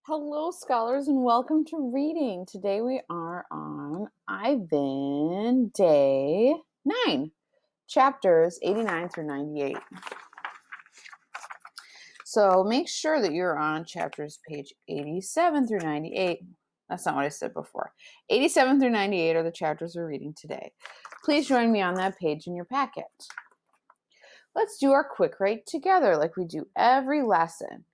Hello, scholars, and welcome to reading. Today we are on Ivan, day 9, chapters 89 through 98. So make sure that you're on chapters page 87 through 98. That's not what I said before. 87 through 98 are the chapters we're reading today. Please join me on that page in your packet. Let's do our quick write together like we do every lesson.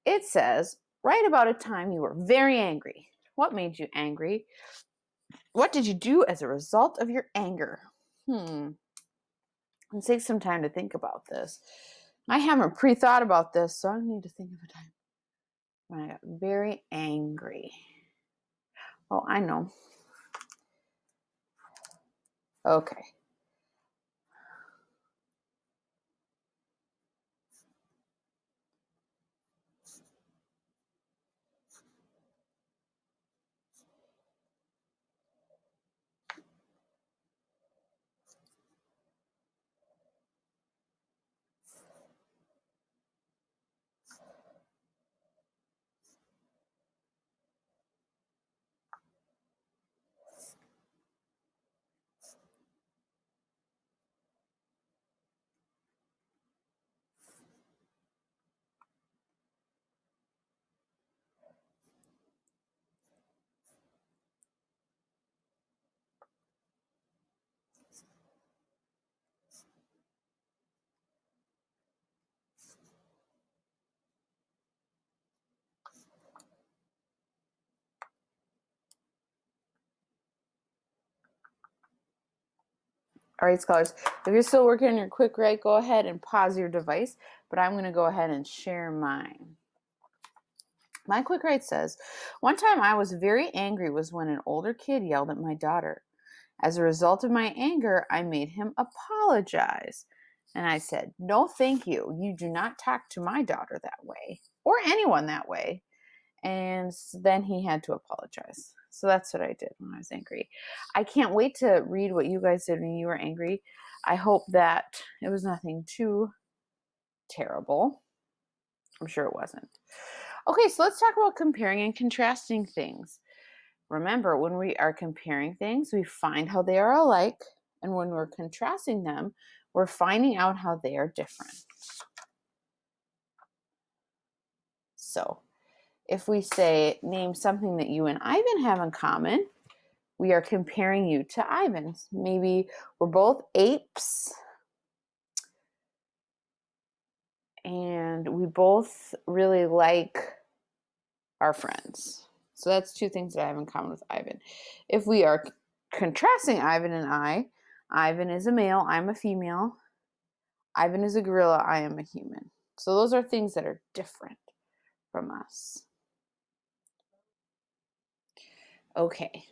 It says, write about a time you were very angry. What made you angry? What did you do as a result of your anger? Let's take some time to think about this. I haven't pre-thought about this, so I need to think of a time when I got very angry. Oh, I know. Okay. All right, scholars, if you're still working on your quick write, go ahead and pause your device, but I'm going to go ahead and share mine. My quick write says, one time I was very angry was when an older kid yelled at my daughter. As a result of my anger, I made him apologize. And I said, no, thank you. You do not talk to my daughter that way or anyone that way. And then he had to apologize. So that's what I did when I was angry. I can't wait to read what you guys did when you were angry. I hope that it was nothing too terrible. I'm sure it wasn't. Okay, so let's talk about comparing and contrasting things. Remember, when we are comparing things, we find how they are alike. And when we're contrasting them, we're finding out how they are different. So if we say, name something that you and Ivan have in common, we are comparing you to Ivan. Maybe we're both apes and we both really like our friends. So that's two things that I have in common with Ivan. If we are contrasting Ivan and Ivan is a male, I'm a female. Ivan is a gorilla, I am a human. So those are things that are different from us. Okay.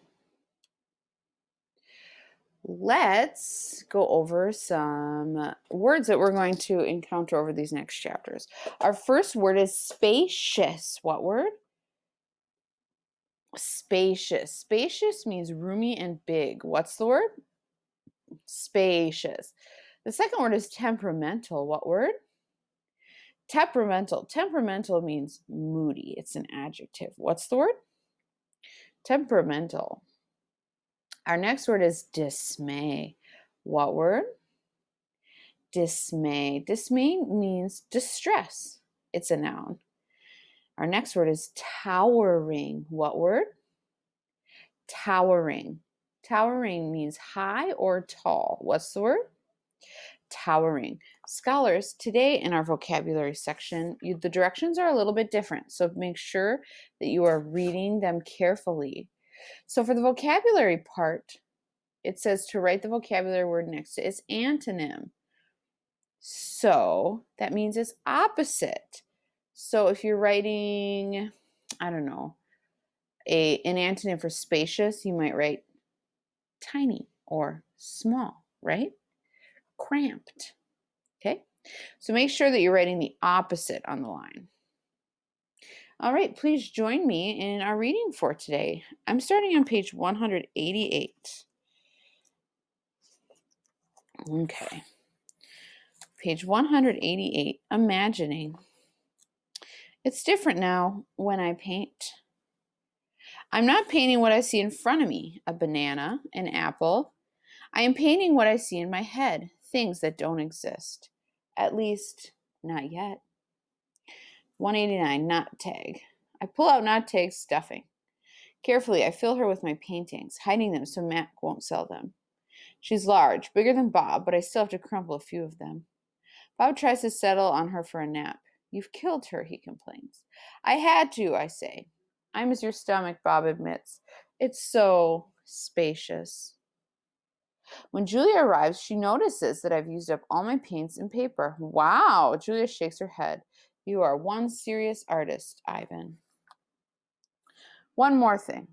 Let's go over some words that we're going to encounter over these next chapters. Our first word is spacious. What word? Spacious. Spacious means roomy and big. What's the word? Spacious. The second word is temperamental. What word? Temperamental. Temperamental means moody. It's an adjective. What's the word? Temperamental. Our next word is dismay. What word? Dismay. Dismay means distress. It's a noun. Our next word is towering. What word? Towering. Towering means high or tall. What's the word? Towering. Scholars, today in our vocabulary section, the directions are a little bit different. So make sure that you are reading them carefully. So for the vocabulary part, it says to write the vocabulary word next to its antonym. So that means it's opposite. So if you're writing, I don't know, an antonym for spacious, you might write tiny or small, right? Cramped. Okay, so make sure that you're writing the opposite on the line. All right, please join me in our reading for today. I'm starting on page 188. Okay. Page 188, imagining. It's different now when I paint. I'm not painting what I see in front of me, a banana, an apple. I am painting what I see in my head, things that don't exist. At least, not yet. 189, knot tag. I pull out knot tag's stuffing. Carefully, I fill her with my paintings, hiding them so Mac won't sell them. She's large, bigger than Bob, but I still have to crumple a few of them. Bob tries to settle on her for a nap. You've killed her, he complains. I had to, I say. I'm as your stomach, Bob admits. It's so spacious. When Julia arrives, she notices that I've used up all my paints and paper. Wow, Julia shakes her head. You are one serious artist, Ivan. One more thing.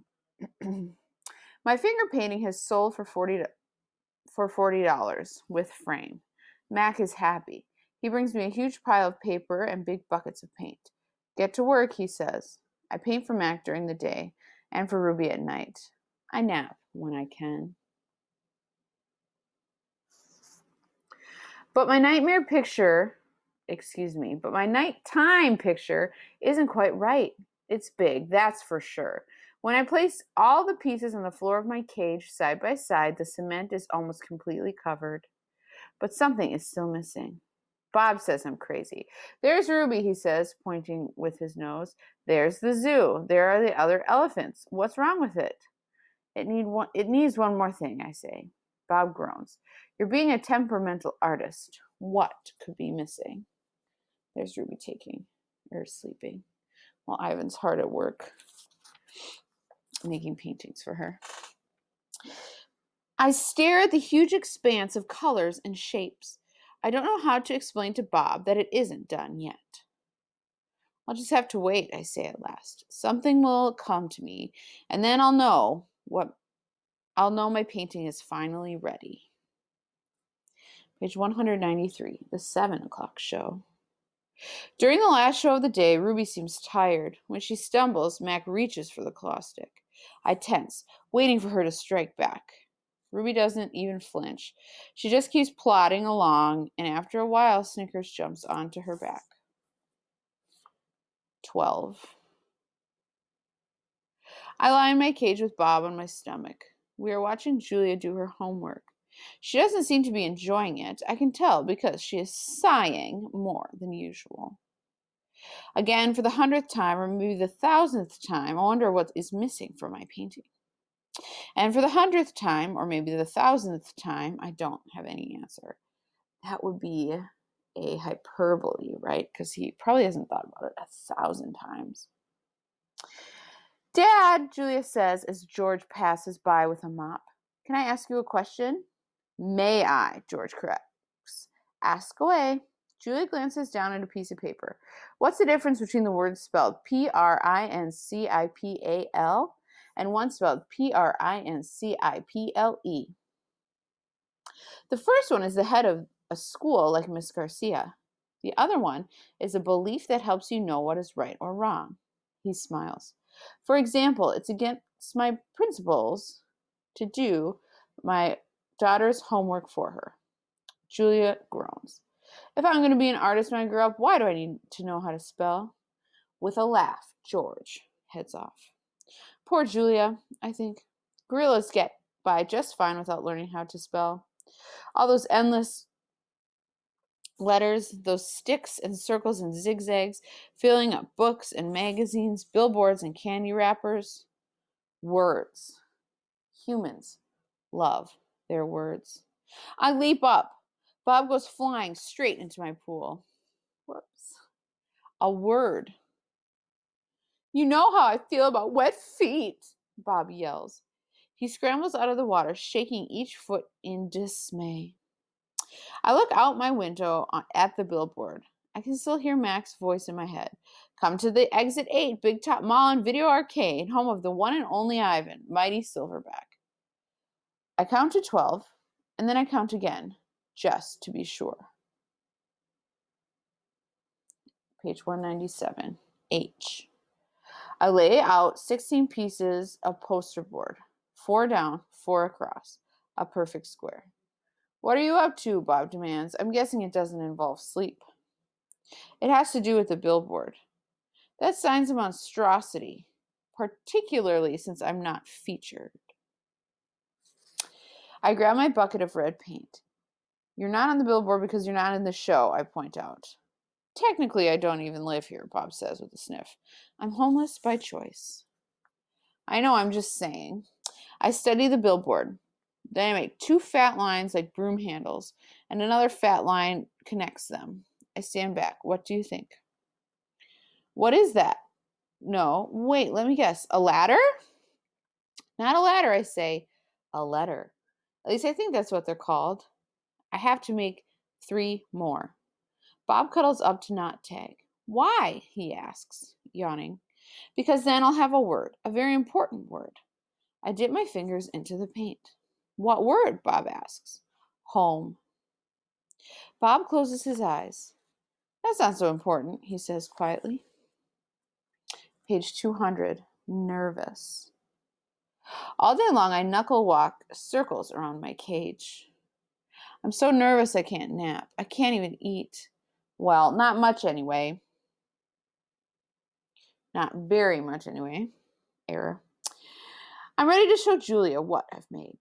My finger painting has sold for $40 with frame. Mac is happy. He brings me a huge pile of paper and big buckets of paint. Get to work, he says. I paint for Mac during the day and for Ruby at night. I nap when I can. But my nighttime picture isn't quite right. It's big, that's for sure. When I place all the pieces on the floor of my cage side by side, the cement is almost completely covered. But something is still missing. Bob says I'm crazy. There's Ruby, he says, pointing with his nose. There's the zoo. There are the other elephants. What's wrong with it? It needs one more thing, I say. Bob groans. You're being a temperamental artist. What could be missing? There's Ruby sleeping, while Ivan's hard at work making paintings for her. I stare at the huge expanse of colors and shapes. I don't know how to explain to Bob that it isn't done yet. I'll just have to wait, I say at last. Something will come to me, and then I'll know my painting is finally ready. Page 193, the 7 o'clock show. During the last show of the day, Ruby seems tired. When she stumbles, Mac reaches for the claw stick. I tense, waiting for her to strike back. Ruby doesn't even flinch. She just keeps plodding along, and after a while, Snickers jumps onto her back. 12. I lie in my cage with Bob on my stomach. We are watching Julia do her homework. She doesn't seem to be enjoying it. I can tell because she is sighing more than usual. Again, for the 100th time, or maybe the 1000th time, I wonder what is missing from my painting. And for the 100th time, or maybe the 1000th time, I don't have any answer. That would be a hyperbole, right? Because he probably hasn't thought about it 1,000 times. Dad, Julia says as George passes by with a mop. Can I ask you a question? May I? George corrects. Ask away. Julia glances down at a piece of paper. What's the difference between the words spelled Principal and one spelled Principle? The first one is the head of a school like Miss Garcia. The other one is a belief that helps you know what is right or wrong. He smiles. For example, it's against my principles to do my daughter's homework for her. Julia groans. If I'm going to be an artist when I grow up, why do I need to know how to spell? With a laugh, George heads off. Poor Julia, I think. Gorillas get by just fine without learning how to spell. All those endless letters, those sticks and circles and zigzags, filling up books and magazines, billboards and candy wrappers. Words. Humans love their words. I leap up. Bob goes flying straight into my pool. Whoops. A word. You know how I feel about wet feet, Bob yells. He scrambles out of the water, shaking each foot in dismay. I look out my window at the billboard. I can still hear Mac's voice in my head. Come to the Exit 8 Big Top Mall and Video Arcade, home of the one and only Ivan, mighty Silverback. I count to 12, and then I count again, just to be sure. Page 197, H. I lay out 16 pieces of poster board, 4 down, 4 across, a perfect square. What are you up to? Bob demands. I'm guessing it doesn't involve sleep. It has to do with the billboard. That's signs of monstrosity, particularly since I'm not featured. I grab my bucket of red paint. You're not on the billboard because you're not in the show, I point out. Technically, I don't even live here, Bob says with a sniff. I'm homeless by choice. I know, I'm just saying. I study the billboard. Then I make 2 fat lines like broom handles, and another fat line connects them. I stand back. What do you think? What is that? No, wait, let me guess. A ladder? Not a ladder, I say. A letter. At least I think that's what they're called. I have to make 3 more. Bob cuddles up to not tag. Why? He asks, yawning. Because then I'll have a word, a very important word. I dip my fingers into the paint. What word? Bob asks. Home. Bob closes his eyes. That's not so important, he says quietly. Page 200. Nervous. All day long I knuckle walk circles around my cage. I'm so nervous I can't nap. I can't even eat. Well, not much anyway. Not very much anyway. Error. I'm ready to show Julia what I've made.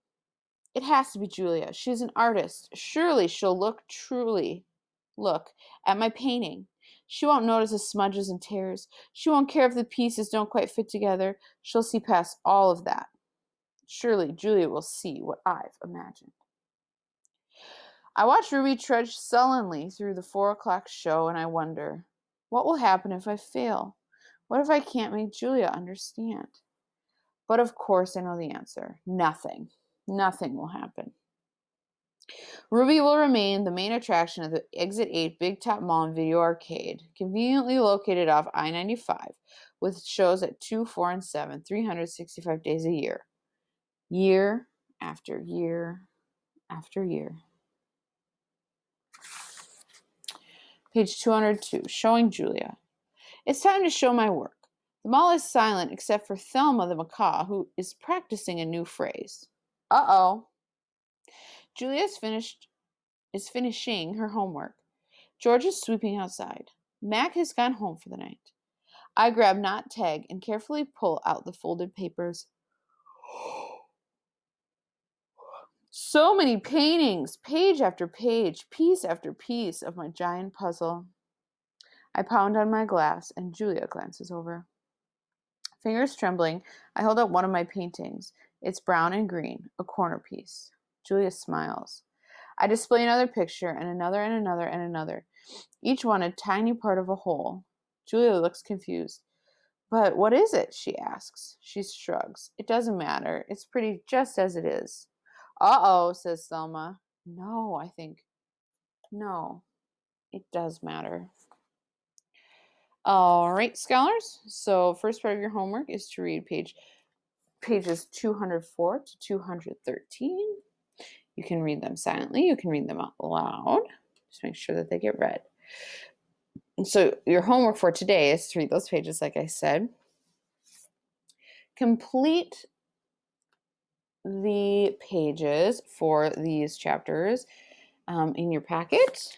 It has to be Julia. She's an artist. Surely she'll look at my painting. She won't notice the smudges and tears. She won't care if the pieces don't quite fit together. She'll see past all of that. Surely Julia will see what I've imagined. I watch Ruby trudge sullenly through the 4 o'clock show, and I wonder, what will happen if I fail? What if I can't make Julia understand? But of course I know the answer. Nothing. Nothing will happen. Ruby will remain the main attraction of the Exit 8 Big Top Mall and Video Arcade, conveniently located off I-95, with shows at 2, 4, and 7, 365 days a year. Year after year after year. Page 202, Showing Julia. It's time to show my work. The mall is silent except for Thelma the macaw, who is practicing a new phrase. Uh-oh. Julia is finishing her homework. George is sweeping outside. Mac has gone home for the night. I grab Not Tag and carefully pull out the folded papers. So many paintings, page after page, piece after piece of my giant puzzle. I pound on my glass, and Julia glances over. Fingers trembling, I hold up one of my paintings. It's brown and green, a corner piece. Julia smiles. I display another picture, and another, and another, and another. Each one a tiny part of a whole. Julia looks confused. But what is it? She asks. She shrugs. It doesn't matter. It's pretty just as it is. Uh-oh, says Thelma. No, I think. No, it does matter. All right, scholars. So first part of your homework is to read pages 204 to 213. You can read them silently. You can read them out loud. Just make sure that they get read. And so your homework for today is to read those pages, like I said. Complete the pages for these chapters in your packet,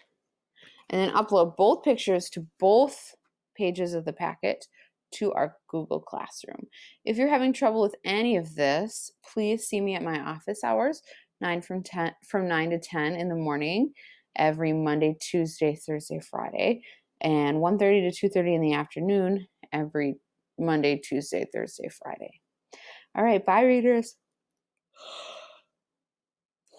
and then upload both pictures to both pages of the packet to our Google Classroom. If you're having trouble with any of this, please see me at my office hours, 9 from 9 to 10 in the morning, every Monday, Tuesday, Thursday, Friday, and 1:30 to 2:30 in the afternoon, every Monday, Tuesday, Thursday, Friday. All right, bye, readers.